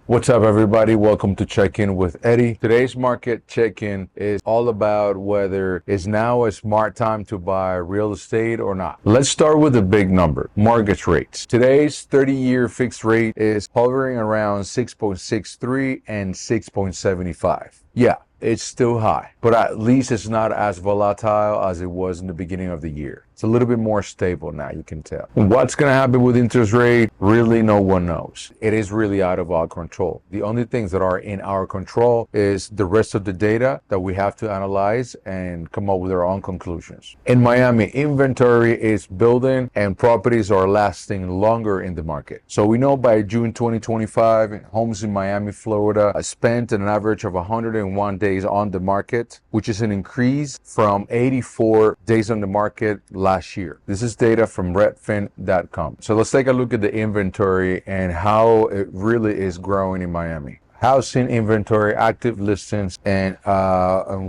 What's up, everybody? Welcome to Check In with Eddie. Today's market check-in is all about whether it's now a smart time to buy real estate or not. Let's start with a big number, mortgage rates. Today's 30-year fixed rate is hovering around 6.63 and 6.75. Yeah, it's still high, but at least it's not as volatile as it was in the beginning of the year. It's a little bit more stable now, you can tell. What's going to happen with interest rate? Really, no one knows. It is really out of our control. The only things that are in our control is the rest of the data that we have to analyze and come up with our own conclusions. In Miami, inventory is building and properties are lasting longer in the market. So we know by June 2025, homes in Miami, Florida spent an average of 101 days on the market, which is an increase from 84 days on the market last year. This is data from redfin.com. So let's take a look at the inventory and how it really is growing in Miami. Housing inventory, active listings, and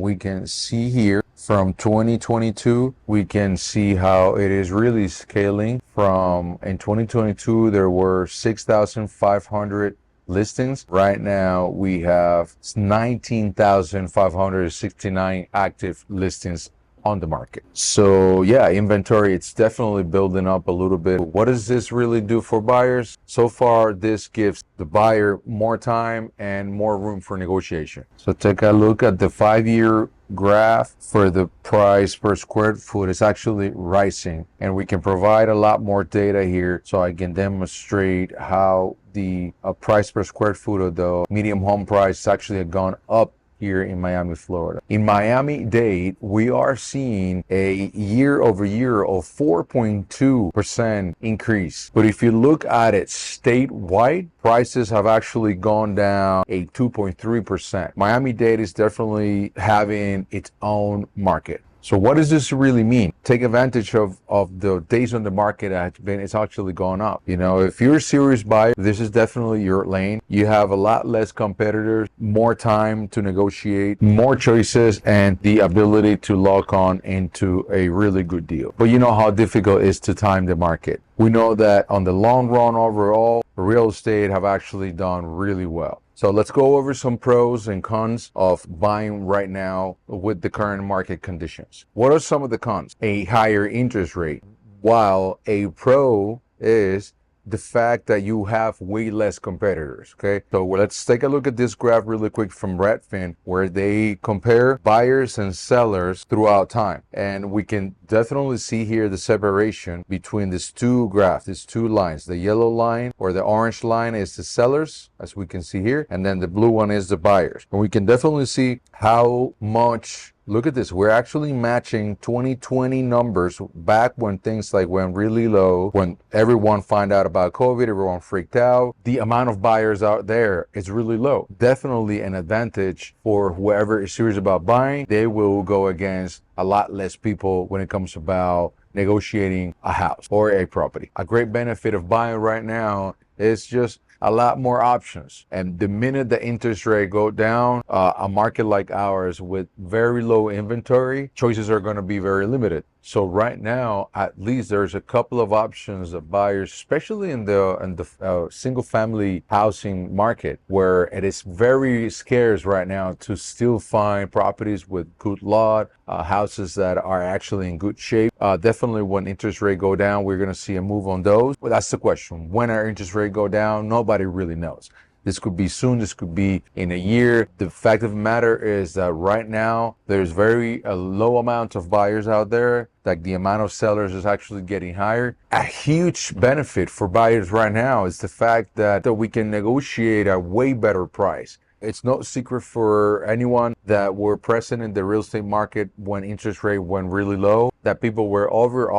we can see here from 2022, we can see how it is really scaling. From in 2022, there were 6,500 listings. Right now, we have 19,569 active listings on the market. So yeah, inventory, it's definitely building up a little bit. What does this really do for buyers? So far, this gives the buyer more time and more room for negotiation. So take a look at the 5-year graph for the price per square foot. Is actually rising, and we can provide a lot more data here so I can demonstrate how the price per square foot of the medium home price actually have gone up here in Miami, Florida. In Miami-Dade, we are seeing a year-over-year of 4.2% increase. But if you look at it statewide, prices have actually gone down a 2.3%. Miami-Dade is definitely having its own market. So what does this really mean? Take advantage of the days on the market it's actually gone up. You know, if you're a serious buyer, this is definitely your lane. You have a lot less competitors, more time to negotiate, more choices, and the ability to lock on into a really good deal. But you know how difficult it is to time the market. We know that on the long run overall, real estate have actually done really well. So let's go over some pros and cons of buying right now with the current market conditions. What are some of the cons? A higher interest rate, while a pro is the fact that you have way less competitors, okay? So let's take a look at this graph really quick from Redfin, where they compare buyers and sellers throughout time. And we can definitely see here the separation between these two graphs, these two lines. The yellow line or the orange line is the sellers, as we can see here, and then the blue one is the buyers. And we can definitely see how much. Look at this. We're actually matching 2020 numbers back when things like went really low, when everyone found out about COVID, everyone freaked out. The amount of buyers out there is really low. Definitely an advantage for whoever is serious about buying. They will go against a lot less people when it comes about negotiating a house or a property. A great benefit of buying right now is just a lot more options. And the minute the interest rate go down, a market like ours with very low inventory, choices are going to be very limited. So right now, at least there's a couple of options that buyers, especially in the single family housing market, where it is very scarce right now to still find properties with good lot, houses that are actually in good shape. Definitely when interest rate go down, we're going to see a move on those. But that's the question. When our interest rate go down, nobody really knows. This could be soon, this could be in a year. The fact of the matter is that right now, there's very low amount of buyers out there. Like the amount of sellers is actually getting higher. A huge benefit for buyers right now is the fact that we can negotiate a way better price. It's no secret for anyone that were present in the real estate market when interest rate went really low, that people were over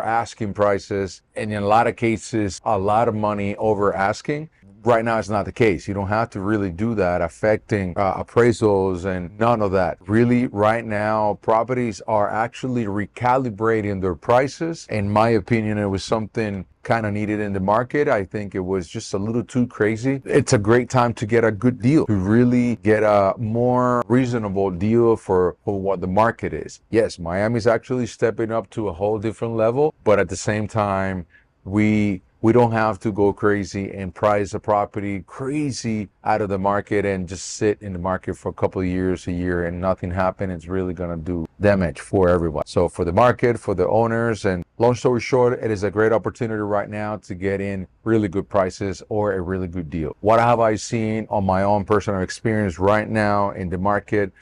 asking prices, and in a lot of cases, a lot of money over asking. Right now, it's not the case. You don't have to really do that, affecting appraisals and none of that. Really, right now, properties are actually recalibrating their prices. In my opinion, it was something kind of needed in the market. I think it was just a little too crazy. It's a great time to get a good deal, to really get a more reasonable deal for what the market is. Yes, Miami's actually stepping up to a whole different level, but at the same time, we we don't have to go crazy and price a property crazy out of the market and just sit in the market for a couple of years, a year, and nothing happen. It's really going to do damage for everyone. So for the market, for the owners, and long story short, it is a great opportunity right now to get in really good prices or a really good deal. What have I seen on my own personal experience right now in the market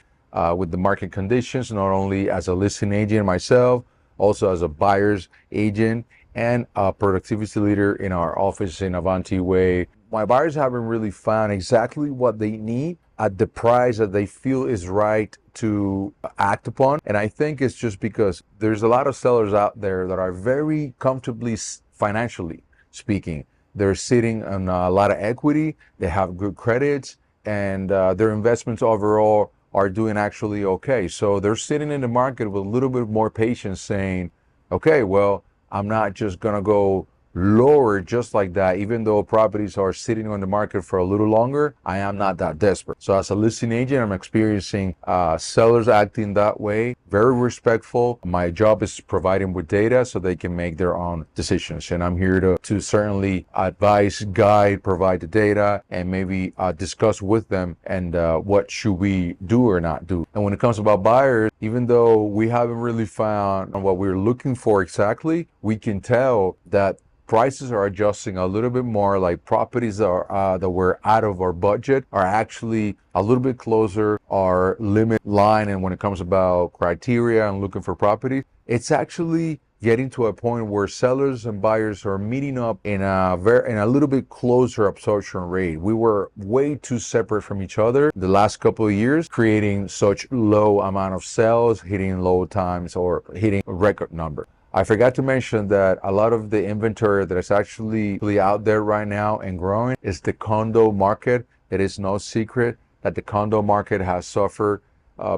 with the market conditions, not only as a listing agent myself, also as a buyer's agent and a productivity leader in our office in Avanti Way. My buyers haven't really found exactly what they need at the price that they feel is right to act upon. And I think it's just because there's a lot of sellers out there that are very comfortably financially speaking. They're sitting on a lot of equity, they have good credits, and their investments overall are doing actually okay. So they're sitting in the market with a little bit more patience saying, okay, well, I'm not just gonna go lower just like that. Even though properties are sitting on the market for a little longer, I am not that desperate. So as a listing agent, I'm experiencing sellers acting that way, very respectful. My job is providing with data so they can make their own decisions. And I'm here to certainly advise, guide, provide the data, and maybe discuss with them and what should we do or not do. And when it comes about buyers, even though we haven't really found what we're looking for exactly, we can tell that prices are adjusting a little bit more. Like properties that were out of our budget are actually a little bit closer our limit line. And when it comes about criteria and looking for property, it's actually getting to a point where sellers and buyers are meeting up in a little bit closer absorption rate. We were way too separate from each other the last couple of years, creating such low amount of sales, hitting low times or hitting a record number. I forgot to mention that a lot of the inventory that is actually out there right now and growing is the condo market. It is no secret that the condo market has suffered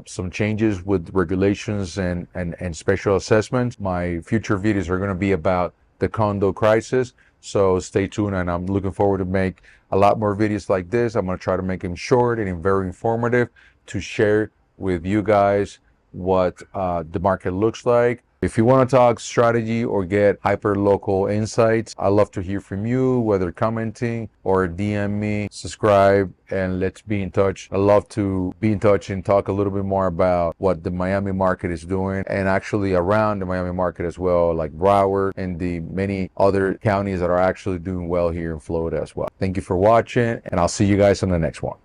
some changes with regulations and special assessments. My future videos are going to be about the condo crisis, so stay tuned, and I'm looking forward to make a lot more videos like this. I'm going to try to make them short and very informative to share with you guys what the market looks like. If you want to talk strategy or get hyper local insights, I'd love to hear from you, whether commenting or DM me, subscribe, and let's be in touch. I'd love to be in touch and talk a little bit more about what the Miami market is doing and actually around the Miami market as well, like Broward and the many other counties that are actually doing well here in Florida as well. Thank you for watching, and I'll see you guys on the next one.